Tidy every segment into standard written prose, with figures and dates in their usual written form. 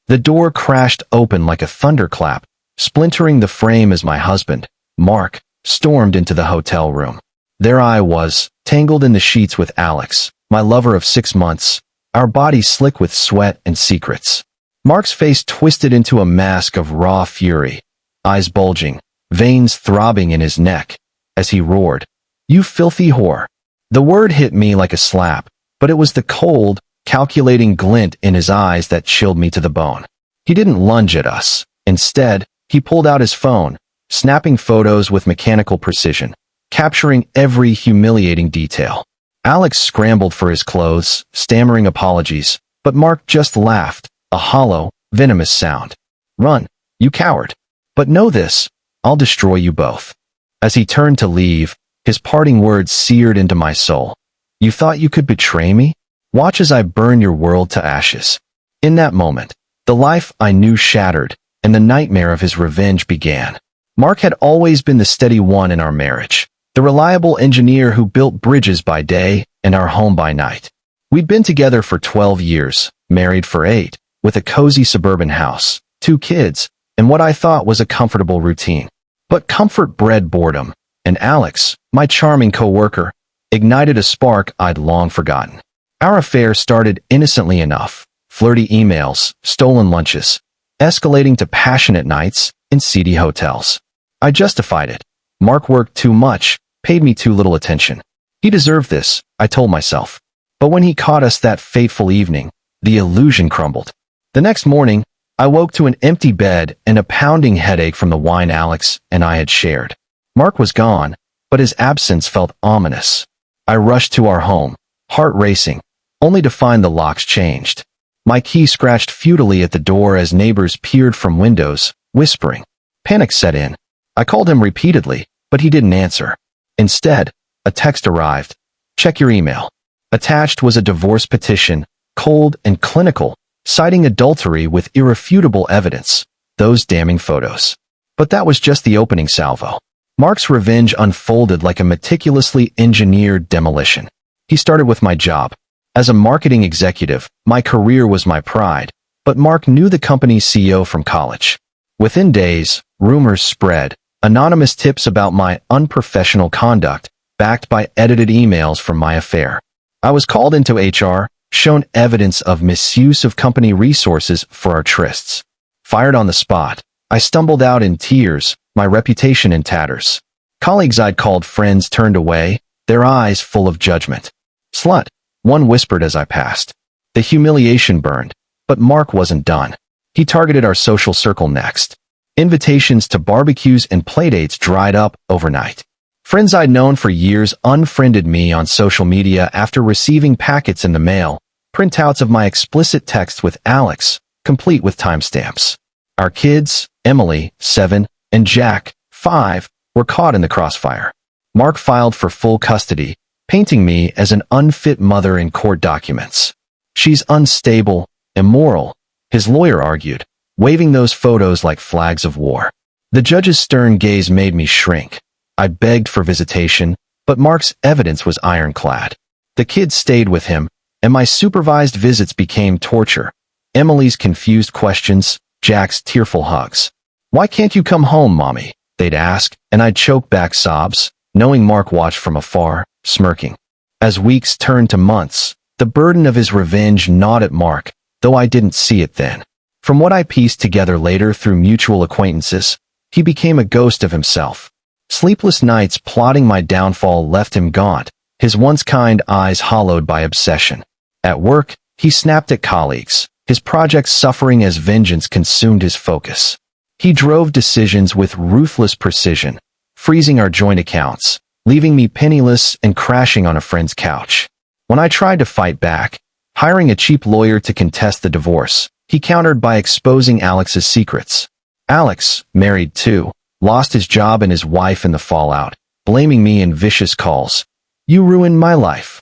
The door crashed open like a thunderclap, splintering the frame as my husband, Mark, stormed into the hotel room. There I was, tangled in the sheets with Alex, my lover of 6 months, our bodies slick with sweat and secrets. Mark's face twisted into a mask of raw fury, eyes bulging, veins throbbing in his neck, as he roared, "You filthy whore." The word hit me like a slap, but it was the cold, calculating glint in his eyes that chilled me to the bone. He didn't lunge at us. Instead, he pulled out his phone, snapping photos with mechanical precision, capturing every humiliating detail. Alex scrambled for his clothes, stammering apologies, but Mark just laughed, a hollow, venomous sound. "Run, you coward. But know this, I'll destroy you both." As he turned to leave, his parting words seared into my soul. "You thought you could betray me? Watch as I burn your world to ashes." In that moment, the life I knew shattered, and the nightmare of his revenge began. Mark had always been the steady one in our marriage, the reliable engineer who built bridges by day and our home by night. We'd been together for 12 years, married for 8, with a cozy suburban house, 2 kids, and what I thought was a comfortable routine. But comfort bred boredom, and Alex, my charming coworker, ignited a spark I'd long forgotten. Our affair started innocently enough, flirty emails, stolen lunches, escalating to passionate nights in seedy hotels. I justified it. Mark worked too much, paid me too little attention. He deserved this, I told myself. But when he caught us that fateful evening, the illusion crumbled. The next morning, I woke to an empty bed and a pounding headache from the wine Alex and I had shared. Mark was gone, but his absence felt ominous. I rushed to our home, heart racing, only to find the locks changed. My key scratched futilely at the door as neighbors peered from windows, whispering. Panic set in. I called him repeatedly, but he didn't answer. Instead, a text arrived. "Check your email." Attached was a divorce petition, cold and clinical, citing adultery with irrefutable evidence, those damning photos. But that was just the opening salvo. Mark's revenge unfolded like a meticulously engineered demolition. He started with my job. As a marketing executive, my career was my pride, but Mark knew the company's CEO from college. Within days, rumors spread, anonymous tips about my unprofessional conduct, backed by edited emails from my affair. I was called into HR, shown evidence of misuse of company resources for our trysts. Fired on the spot, I stumbled out in tears, my reputation in tatters. Colleagues I'd called friends turned away, their eyes full of judgment. "Slut," one whispered as I passed. The humiliation burned, but Mark wasn't done. He targeted our social circle next. Invitations to barbecues and playdates dried up overnight. Friends I'd known for years unfriended me on social media after receiving packets in the mail, printouts of my explicit text with Alex, complete with timestamps. Our kids, Emily, 7, and Jack, 5, were caught in the crossfire. Mark filed for full custody, painting me as an unfit mother in court documents. "She's unstable, immoral," his lawyer argued, waving those photos like flags of war. The judge's stern gaze made me shrink. I begged for visitation, but Mark's evidence was ironclad. The kids stayed with him, and my supervised visits became torture. Emily's confused questions, Jack's tearful hugs. "Why can't you come home, Mommy?" they'd ask, and I'd choke back sobs, knowing Mark watched from afar, smirking. As weeks turned to months, the burden of his revenge gnawed at Mark, though I didn't see it then. From what I pieced together later through mutual acquaintances, he became a ghost of himself. Sleepless nights plotting my downfall left him gaunt, his once kind eyes hollowed by obsession. At work, he snapped at colleagues, his projects suffering as vengeance consumed his focus. He drove decisions with ruthless precision, freezing our joint accounts, leaving me penniless and crashing on a friend's couch. When I tried to fight back, hiring a cheap lawyer to contest the divorce, he countered by exposing Alex's secrets. Alex, married too, lost his job and his wife in the fallout, blaming me in vicious calls. "You ruined my life."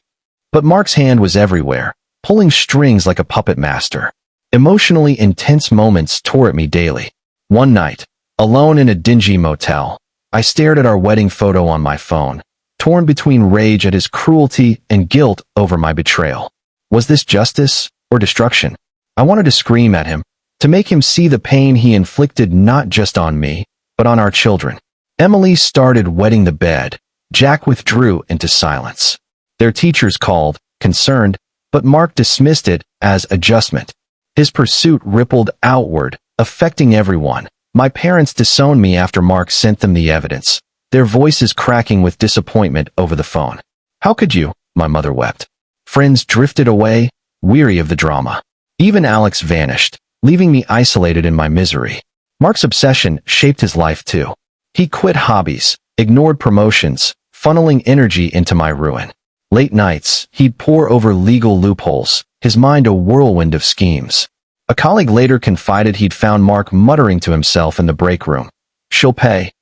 But Mark's hand was everywhere, pulling strings like a puppet master. Emotionally intense moments tore at me daily. One night, alone in a dingy motel, I stared at our wedding photo on my phone, torn between rage at his cruelty and guilt over my betrayal. Was this justice or destruction? I wanted to scream at him, to make him see the pain he inflicted not just on me, but on our children. Emily started wetting the bed. Jack withdrew into silence. Their teachers called, concerned, but Mark dismissed it as adjustment. His pursuit rippled outward, affecting everyone. My parents disowned me after Mark sent them the evidence, their voices cracking with disappointment over the phone. How could you? My mother wept. Friends drifted away, weary of the drama. Even Alex vanished, leaving me isolated in my misery. Mark's obsession shaped his life too. He quit hobbies, ignored promotions, funneling energy into my ruin. Late nights, he'd pore over legal loopholes, his mind a whirlwind of schemes. A colleague later confided he'd found Mark muttering to himself in the break room. She'll pay.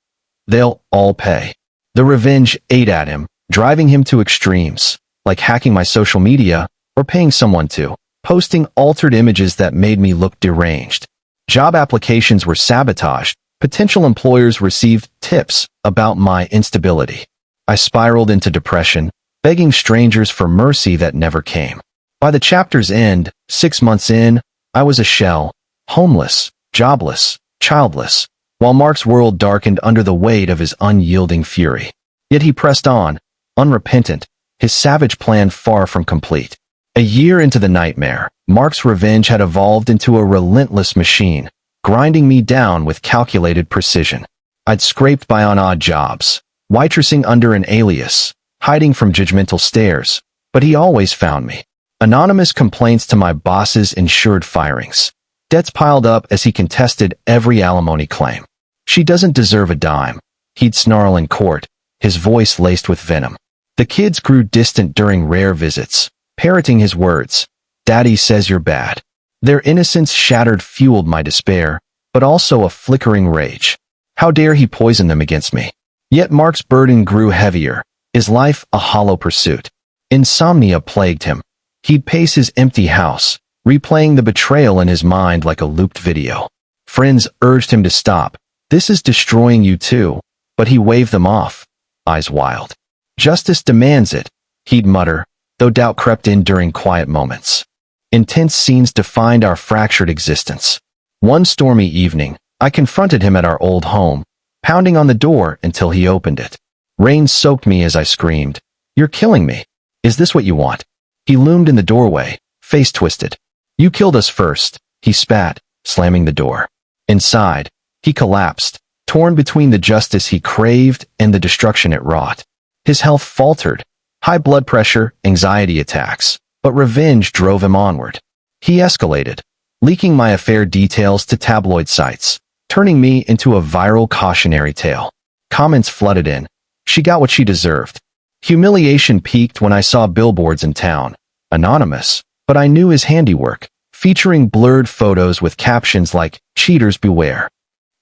They'll all pay. The revenge ate at him, driving him to extremes, like hacking my social media or paying someone to, posting altered images that made me look deranged. Job applications were sabotaged. Potential employers received tips about my instability. I spiraled into depression, begging strangers for mercy that never came. By the chapter's end, 6 months in, I was a shell, homeless, jobless, childless, while Mark's world darkened under the weight of his unyielding fury. Yet he pressed on, unrepentant, his savage plan far from complete. A year into the nightmare, Mark's revenge had evolved into a relentless machine, grinding me down with calculated precision. I'd scraped by on odd jobs, waitressing under an alias, hiding from judgmental stares, but he always found me. Anonymous complaints to my boss's ensured firings. Debts piled up as he contested every alimony claim. She doesn't deserve a dime, he'd snarl in court, his voice laced with venom. The kids grew distant during rare visits, parroting his words. Daddy says you're bad. Their innocence shattered fueled my despair, but also a flickering rage. How dare he poison them against me? Yet Mark's burden grew heavier, his life a hollow pursuit. Insomnia plagued him. He'd pace his empty house, replaying the betrayal in his mind like a looped video. Friends urged him to stop. This is destroying you too. But he waved them off, eyes wild. Justice demands it, he'd mutter, though doubt crept in during quiet moments. Intense scenes defined our fractured existence. One stormy evening, I confronted him at our old home, pounding on the door until he opened it. Rain soaked me as I screamed, "You're killing me. Is this what you want?" He loomed in the doorway, face twisted. "You killed us first," he spat, slamming the door. Inside, he collapsed, torn between the justice he craved and the destruction it wrought. His health faltered, high blood pressure, anxiety attacks, but revenge drove him onward. He escalated, leaking my affair details to tabloid sites, turning me into a viral cautionary tale. Comments flooded in. She got what she deserved. Humiliation peaked when I saw billboards in town, anonymous, but I knew his handiwork, featuring blurred photos with captions like, "Cheaters beware."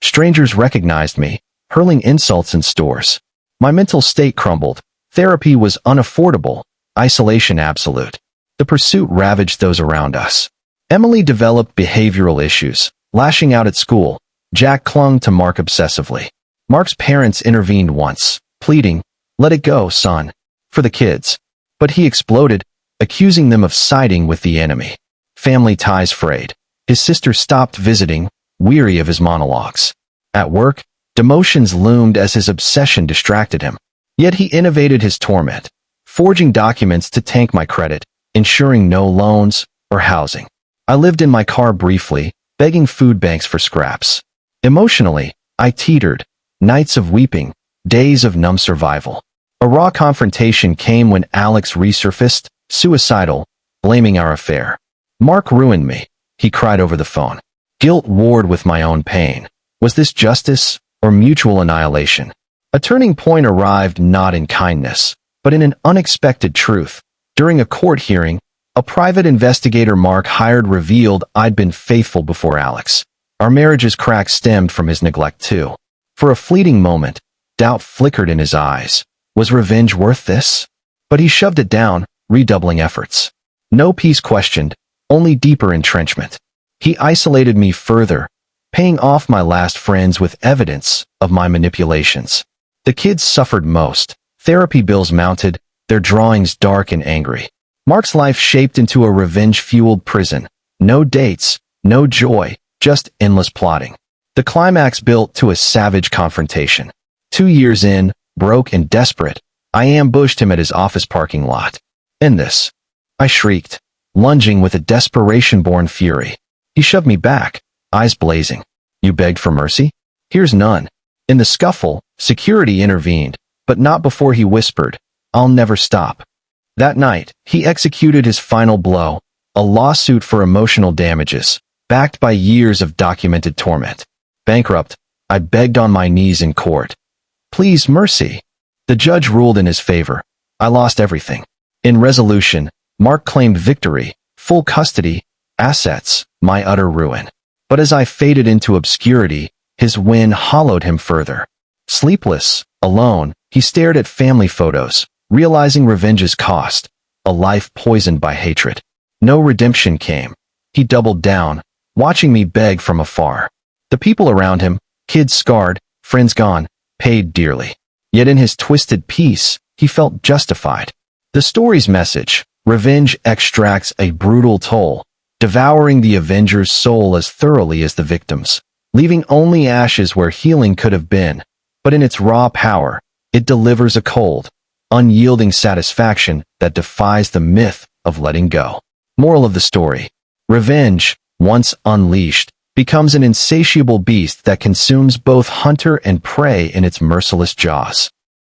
Strangers recognized me, hurling insults in stores. My mental state crumbled. Therapy was unaffordable, isolation absolute. The pursuit ravaged those around us. Emily developed behavioral issues, lashing out at school. Jack clung to Mark obsessively. Mark's parents intervened once, pleading, "Let it go, son," for the kids. But he exploded, accusing them of siding with the enemy. Family ties frayed. His sister stopped visiting, weary of his monologues. At work, demotions loomed as his obsession distracted him. Yet he innovated his torment, forging documents to tank my credit, ensuring no loans or housing. I lived in my car briefly, begging food banks for scraps. Emotionally, I teetered, nights of weeping, days of numb survival. A raw confrontation came when Alex resurfaced, suicidal, blaming our affair. "Mark ruined me," he cried over the phone. Guilt warred with my own pain. Was this justice or mutual annihilation? A turning point arrived not in kindness, but in an unexpected truth. During a court hearing, a private investigator Mark hired revealed I'd been faithful before Alex. Our marriage's cracks stemmed from his neglect too. For a fleeting moment, doubt flickered in his eyes. Was revenge worth this? But he shoved it down, redoubling efforts. No peace questioned, only deeper entrenchment. He isolated me further, paying off my last friends with evidence of my manipulations. The kids suffered most. Therapy bills mounted, their drawings dark and angry. Mark's life shaped into a revenge-fueled prison. No dates, no joy, just endless plotting. The climax built to a savage confrontation. 2 years in, broke and desperate, I ambushed him at his office parking lot. "End this," I shrieked, lunging with a desperation-born fury. He shoved me back, eyes blazing. "You begged for mercy? Here's none." In the scuffle, security intervened, but not before he whispered, "I'll never stop." That night, he executed his final blow, a lawsuit for emotional damages, backed by years of documented torment. Bankrupt, I begged on my knees in court. "Please, mercy." The judge ruled in his favor. I lost everything. In resolution, Mark claimed victory, full custody, assets, my utter ruin. But as I faded into obscurity, his win hollowed him further. Sleepless, alone, he stared at family photos, realizing revenge's cost, a life poisoned by hatred. No redemption came. He doubled down, watching me beg from afar. The people around him, kids scarred, friends gone, paid dearly. Yet in his twisted peace, he felt justified. The story's message, revenge extracts a brutal toll, devouring the avenger's soul as thoroughly as the victim's, leaving only ashes where healing could have been. But in its raw power, it delivers a cold, unyielding satisfaction that defies the myth of letting go. Moral of the story: revenge, once unleashed, becomes an insatiable beast that consumes both hunter and prey in its merciless jaws.